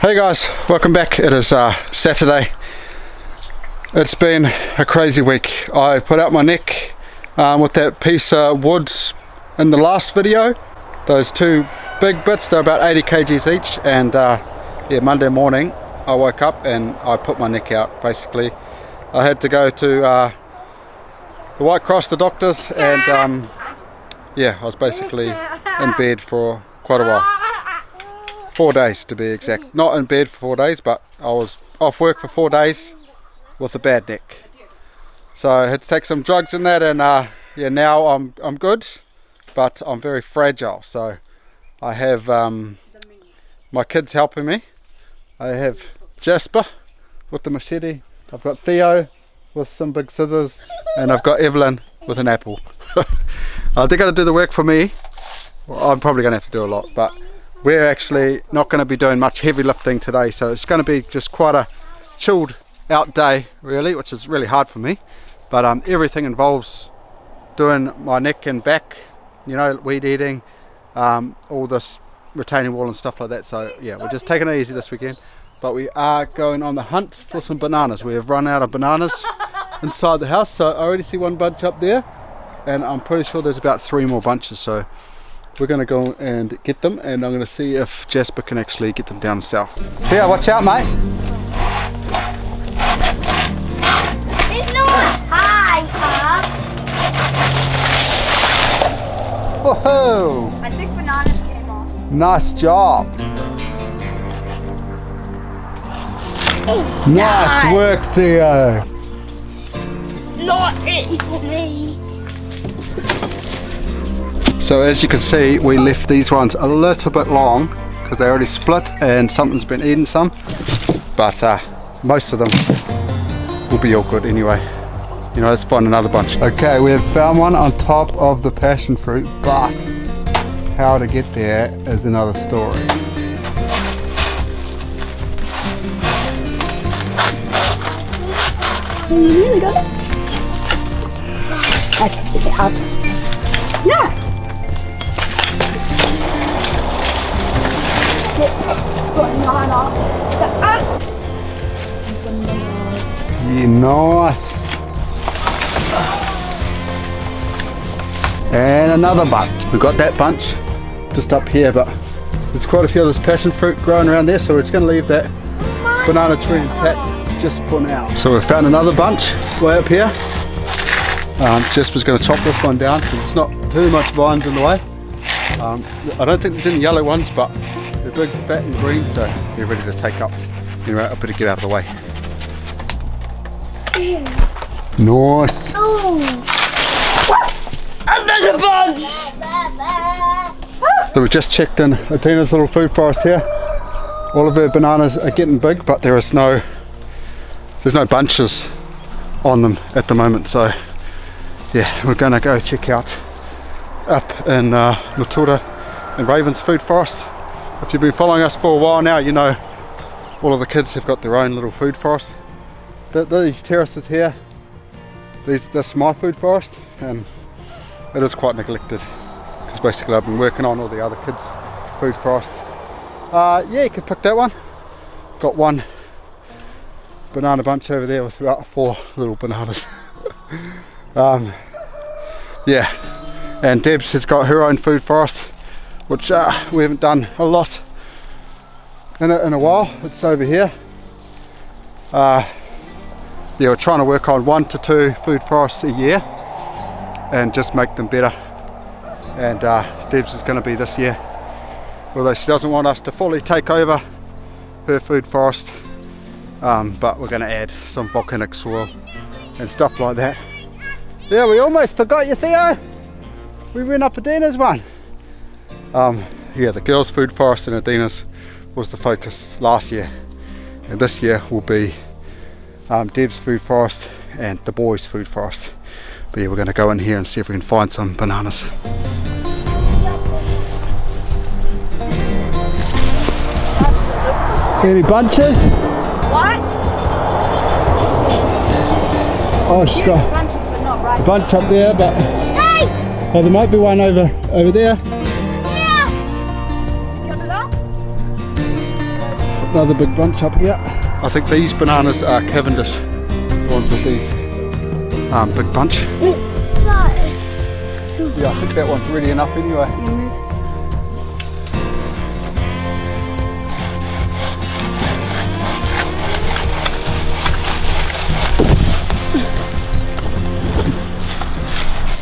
Hey guys, welcome back. It is Saturday. It's been a crazy week. I put out my neck with that piece of wood in the last video. Those two big bits, they're about 80 kgs each, and yeah, Monday morning I woke up and I put my neck out. Basically I had to go to the White Cross, the doctors, and yeah, I was basically in bed for quite a while. 4 days to be exact. Not in bed for 4 days, but I was off work for 4 days with a bad neck. So I had to take some drugs in that, and yeah, now I'm good, but I'm very fragile. So I have my kids helping me. I have Jasper with the machete. I've got Theo with some big scissors, and I've got Evelyn with an apple. They're going to do the work for me. Well, I'm probably going to have to do a lot, but we're actually not going to be doing much heavy lifting today, so it's going to be just quite a chilled out day really, which is really hard for me, but everything involves doing my neck and back, you know, weed eating, all this retaining wall and stuff like that. So yeah, we're just taking it easy this weekend, but we are going on the hunt for some bananas. We have run out of bananas inside the house, so I already see one bunch up there, and I'm pretty sure there's about 3 more bunches, so we're going to go and get them, and I'm going to see if Jasper can actually get them down himself. Yeah, watch out, mate. It's not high, huh? Whoa! I think bananas came off. Nice job. Nice work, Theo. Not easy for me. So as you can see, we left these ones a little bit long because they already split and something's been eating some, but most of them will be all good anyway. You know, let's find another bunch. Okay, we have found one on top of the passion fruit, but how to get there is another story. You really got it? I can take it out. No! Yeah, nice. And another bunch. We got that bunch just up here, but there's quite a few of this passion fruit growing around there, so we're just going to leave that banana tree intact just for now. So we found another bunch way up here. Jasper's going to chop this one down because it's not too much vines in the way. I don't think there's any yellow ones, but they're big, fat and green, so they're ready to take up. Anyway, I better get out of the way. Nice. Oh. Another bunch! So we just checked in Adina's little food forest here. All of her bananas are getting big, but there's no bunches on them at the moment. So yeah, we're going to go check out up in Matilda and Raven's food forest. If you've been following us for a while now, you know all of the kids have got their own little food forest. These terraces here, this is my food forest, and it is quite neglected because basically I've been working on all the other kids' food forest. Yeah, you can pick that one. Got one banana bunch over there with about 4 little bananas. Yeah, and Debs has got her own food forest, which we haven't done a lot in a while. It's over here. Yeah, we're trying to work on 1 to 2 food forests a year and just make them better. And Debs is going to be this year, although she doesn't want us to fully take over her food forest, but we're going to add some volcanic soil and stuff like that. Yeah, we almost forgot you, Theo. We went up Adina's one. Yeah, the girls' food forest in Adina's was the focus last year, and this year will be Deb's food forest and the boys' food forest. But yeah, we're going to go in here and see if we can find some bananas. Any bunches? What? Oh, she's got Bunches, but not right. a bunch up there, but Hey! oh, there might be one over there. Yeah! You got it up? Another big bunch up here. I think these bananas are Cavendish, the ones with these big bunch. Yeah, I think that one's ready enough anyway.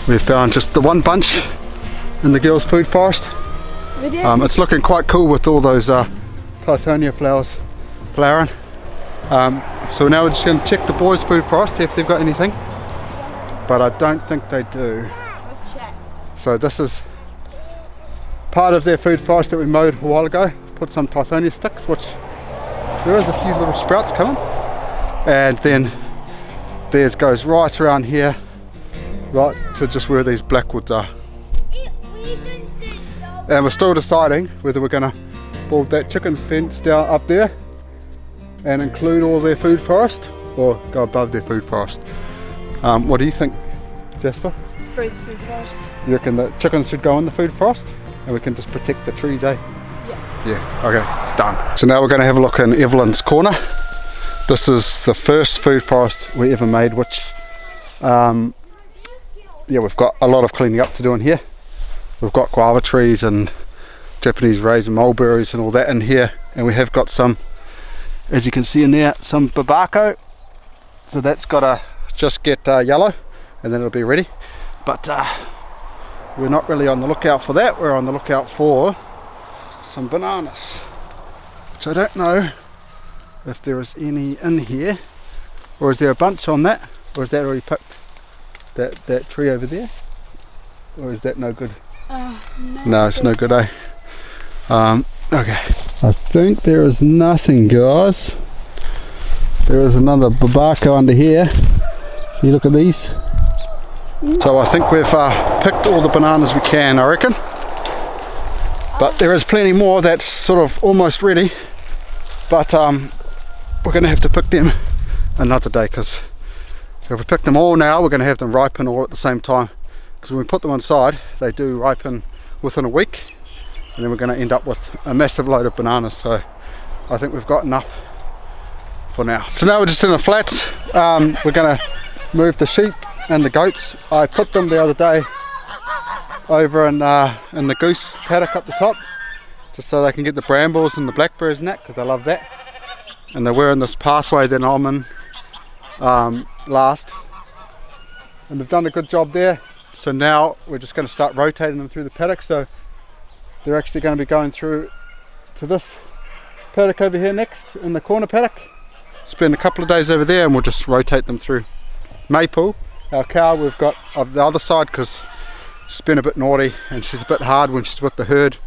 We found just the one bunch in the girls' food forest. It's looking quite cool with all those Tithonia flowers flowering. So now we're just going to check the boys' food forest, see if they've got anything. But I don't think they do. So this is part of their food forest that we mowed a while ago. Put some Tithonia sticks, which there is a few little sprouts coming. And then theirs goes right around here, right to just where these blackwoods are. And we're still deciding whether we're going to build that chicken fence down up there and include all their food forest, or go above their food forest. What do you think, Jasper? Through the food forest. You reckon the chickens should go in the food forest and we can just protect the trees, eh? Yeah. Yeah, okay, it's done. So now we're going to have a look in Evelyn's corner. This is the first food forest we ever made, which yeah, we've got a lot of cleaning up to do in here. We've got guava trees and Japanese raisin mulberries and all that in here, and we have got some, as you can see in there, some babako. So that's got to just get yellow and then it'll be ready. But we're not really on the lookout for that. We're on the lookout for some bananas, which I don't know if there is any in here, or is there a bunch on that, or is that already picked, that tree over there, or is that no good? No, it's no good, eh? Okay, I think there is nothing, guys. There is another babako under here. See, look at these. So I think we've picked all the bananas we can, I reckon. But there is plenty more that's sort of almost ready. But we're going to have to pick them another day, because if we pick them all now, we're going to have them ripen all at the same time. Because when we put them inside, they do ripen within a week. And then we're going to end up with a massive load of bananas. So I think we've got enough for now. So now we're just in the flats. We're going to move the sheep and the goats. I put them the other day over in the goose paddock up the top, just so they can get the brambles and the blackberries and that, because they love that. And they were in this pathway that I'm in last, and they've done a good job there. So now we're just going to start rotating them through the paddock. So they're actually going to be going through to this paddock over here next, in the corner paddock. Spend a couple of days over there and we'll just rotate them through. Maple, our cow, we've got of the other side, because she's been a bit naughty and she's a bit hard when she's with the herd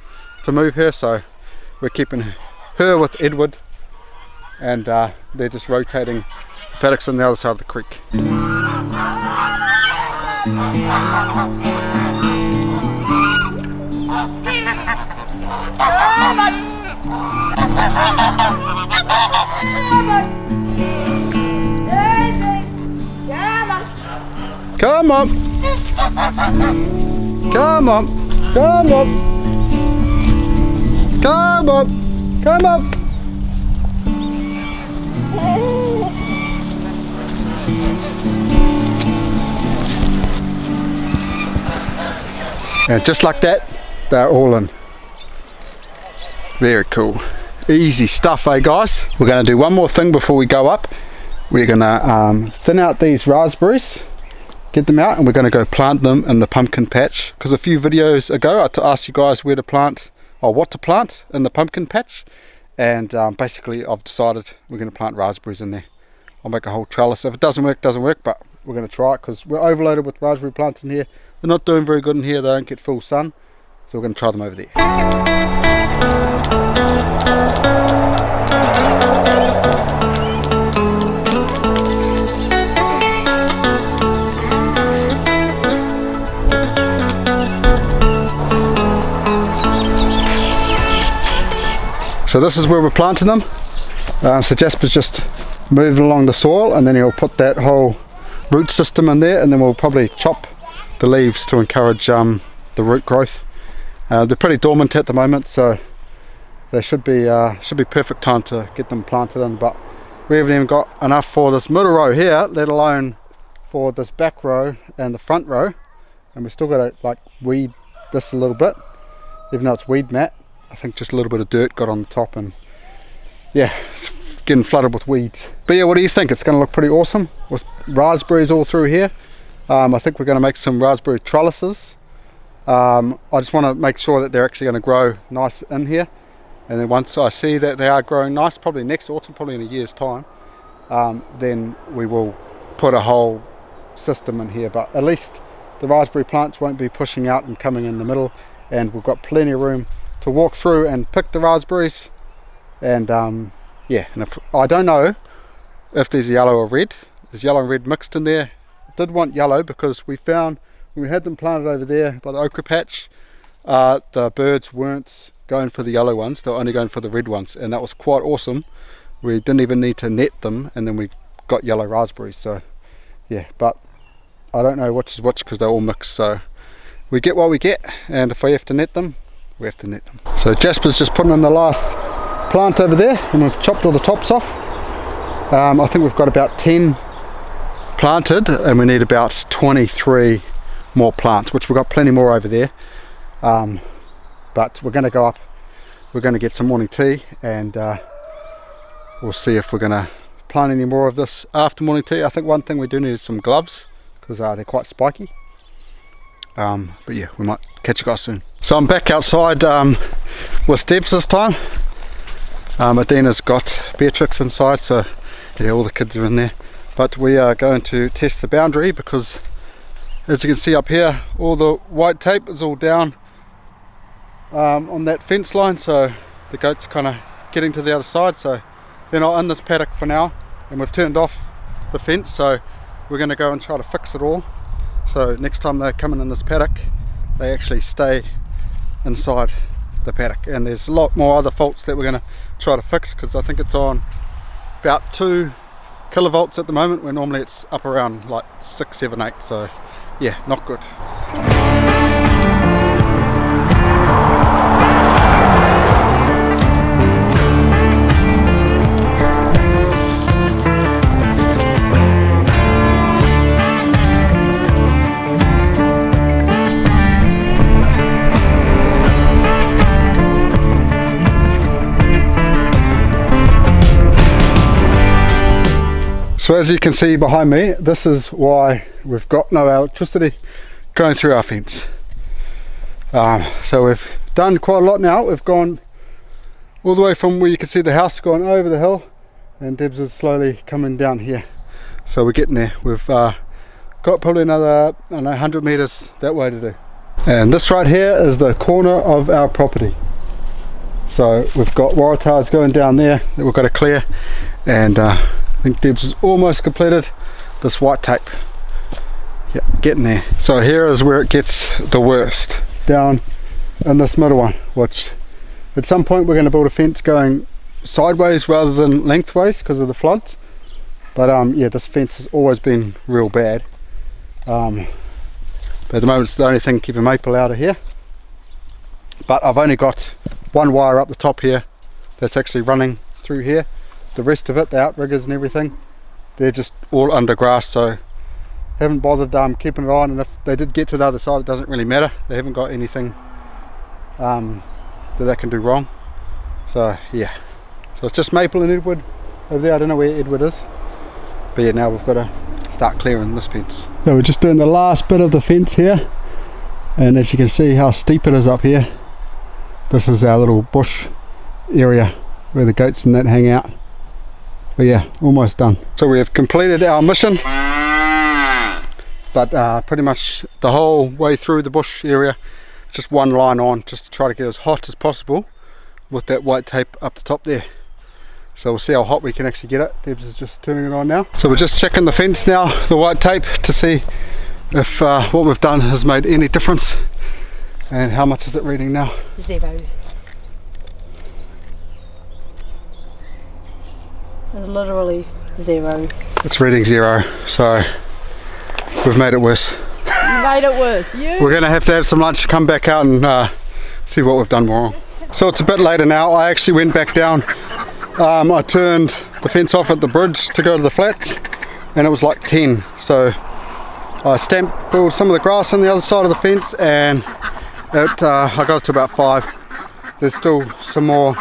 to move her, so we're keeping her with Edward, and they're just rotating paddocks on the other side of the creek. Come on! Come on! Come on! Come on! Come on! And just like that, they're all in. Very cool. Easy stuff, eh guys? We're going to do one more thing before we go up. We're going to thin out these raspberries, get them out, and we're going to go plant them in the pumpkin patch, because a few videos ago I asked you guys where to plant, or what to plant in the pumpkin patch, and basically I've decided we're going to plant raspberries in there. I'll make a whole trellis. If it doesn't work, doesn't work, but we're going to try it, because we're overloaded with raspberry plants in here. They're not doing very good in here, they don't get full sun, so we're going to try them over there. So this is where we're planting them. So Jasper's just moving along the soil, and then he'll put that whole root system in there, and then we'll probably chop the leaves to encourage the root growth. They're pretty dormant at the moment, so they should be perfect time to get them planted in, but we haven't even got enough for this middle row here, let alone for this back row and the front row. And we still got to like weed this a little bit, even though it's weed mat. I think just a little bit of dirt got on the top, and yeah, it's getting flooded with weeds. But yeah, what do you think? It's going to look pretty awesome with raspberries all through here. I think we're going to make some raspberry trellises. I just want to make sure that they're actually going to grow nice in here, and then once I see that they are growing nice, probably next autumn, probably in a year's time, then we will put a whole system in here. But at least the raspberry plants won't be pushing out and coming in the middle, and we've got plenty of room to walk through and pick the raspberries. And yeah, and if I don't know if there's yellow or red, there's yellow and red mixed in there. I did want yellow because we found when we had them planted over there by the okra patch, the birds weren't going for the yellow ones, they were only going for the red ones, and that was quite awesome. We didn't even need to net them, and then we got yellow raspberries. So yeah, but I don't know which is which because they're all mixed, so we get what we get, and if we have to net them, we have to net them. So Jasper's just putting in the last plant over there, and we've chopped all the tops off. I think we've got about 10 planted, and we need about 23 more plants, which we've got plenty more over there. But we're going to go up, we're going to get some morning tea, and we'll see if we're going to plant any more of this after morning tea. I think one thing we do need is some gloves, because they're quite spiky. But yeah, we might catch you guys soon. So I'm back outside with Debs this time. Adina's got Beatrix inside, so yeah, all the kids are in there. But we are going to test the boundary, because as you can see up here, all the white tape is all down on that fence line, so the goats are kind of getting to the other side, so they're not in this paddock for now, and we've turned off the fence, so we're going to go and try to fix it all, so next time they're coming in this paddock they actually stay inside the paddock. And there's a lot more other faults that we're going to try to fix, because I think it's on about 2 kilovolts at the moment, where normally it's up around like 6, 7, 8, so yeah, not good. So as you can see behind me, this is why we've got no electricity going through our fence. So we've done quite a lot now. We've gone all the way from where you can see the house, gone over the hill, and Debs is slowly coming down here. So we're getting there. We've got probably another, I don't know, 100 meters that way to do. And this right here is the corner of our property. So we've got waratahs going down there that we've got to clear, and I think Debs is almost completed this white tape. Yeah, getting there. So here is where it gets the worst, down in this middle one, which at some point we're going to build a fence going sideways rather than lengthways because of the floods. But yeah, this fence has always been real bad. But at the moment it's the only thing keeping maple out of here. But I've only got one wire up the top here that's actually running through here. The rest of it, the outriggers and everything, they're just all under grass, so haven't bothered keeping it on. And if they did get to the other side, it doesn't really matter. They haven't got anything that they can do wrong. So yeah, so it's just maple and Edward over there. I don't know where Edward is, but yeah, now we've got to start clearing this fence. So we're just doing the last bit of the fence here, and as you can see how steep it is up here, this is our little bush area where the goats and that hang out. But yeah, almost done. So we have completed our mission, but pretty much the whole way through the bush area, just one line on, just to try to get as hot as possible with that white tape up the top there. So we'll see how hot we can actually get it. Debs is just turning it on now. So we're just checking the fence now, the white tape, to see if what we've done has made any difference. And how much is it reading now? 0. It's literally 0. It's reading 0, so we've made it worse. You made it worse. We're going to have some lunch, come back out and see what we've done wrong. So it's a bit later now. I actually went back down. I turned the fence off at the bridge to go to the flats, and it was like 10. So I pulled some of the grass on the other side of the fence, and I got it to about 5. There's still some more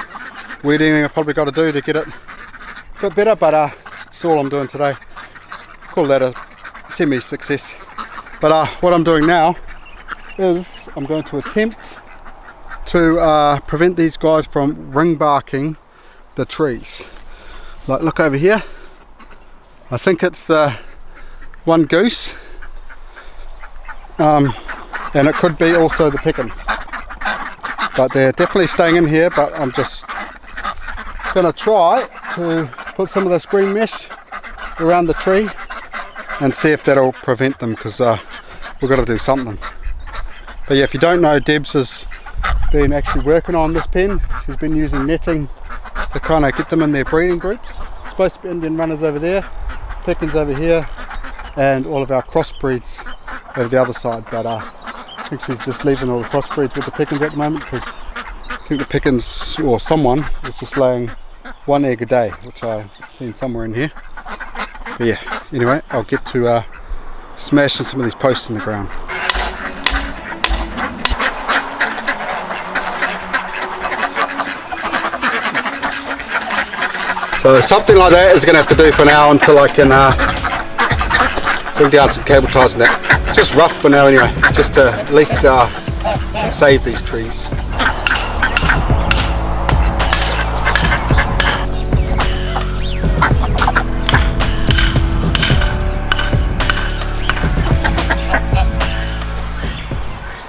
weeding I've probably got to do to get it a bit better, but that's all I'm doing today. Call that a semi-success. But what I'm doing now is I'm going to attempt to prevent these guys from ring barking the trees. Like, look over here. I think it's the one goose, and it could be also the pickens, but they're definitely staying in here. But I'm just gonna try to put some of this green mesh around the tree and see if that'll prevent them, because we've got to do something. But yeah, if you don't know, Debs has been actually working on this pen. She's been using netting to kind of get them in their breeding groups. It's supposed to be Indian runners over there, pickens over here, and all of our crossbreeds over the other side. But I think she's just leaving all the crossbreeds with the pickens at the moment, because I think the pickens, or someone, is just laying 1 egg a day, which I've seen somewhere in here. But yeah, anyway, I'll get to smashing some of these posts in the ground. So something like that is going to have to do for now until I can bring down some cable ties and that. Just rough for now anyway, just to at least save these trees.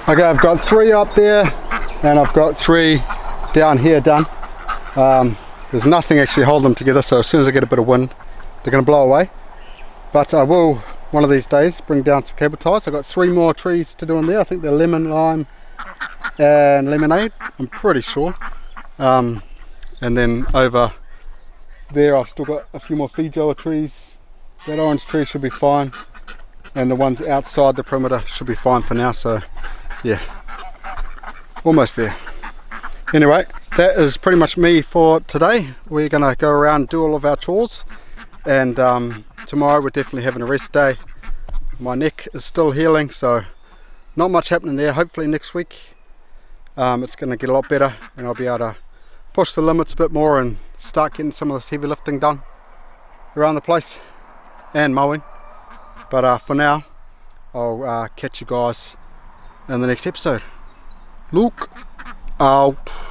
Okay, I've got 3 up there and I've got 3 down here done. There's nothing actually holding them together, so as soon as I get a bit of wind, they're going to blow away. But I will, one of these days, bring down some cable ties. I've got 3 more trees to do in there. I think they're lemon, lime and lemonade, I'm pretty sure. And then over there I've still got a few more feijoa trees. That orange tree should be fine, and the ones outside the perimeter should be fine for now. So yeah, almost there. Anyway, that is pretty much me for today. We're going to go around and do all of our chores, and tomorrow we're definitely having a rest day. My neck is still healing, so not much happening there. Hopefully next week it's going to get a lot better, and I'll be able to push the limits a bit more and start getting some of this heavy lifting done around the place and mowing. But for now, I'll catch you guys in the next episode. Look out.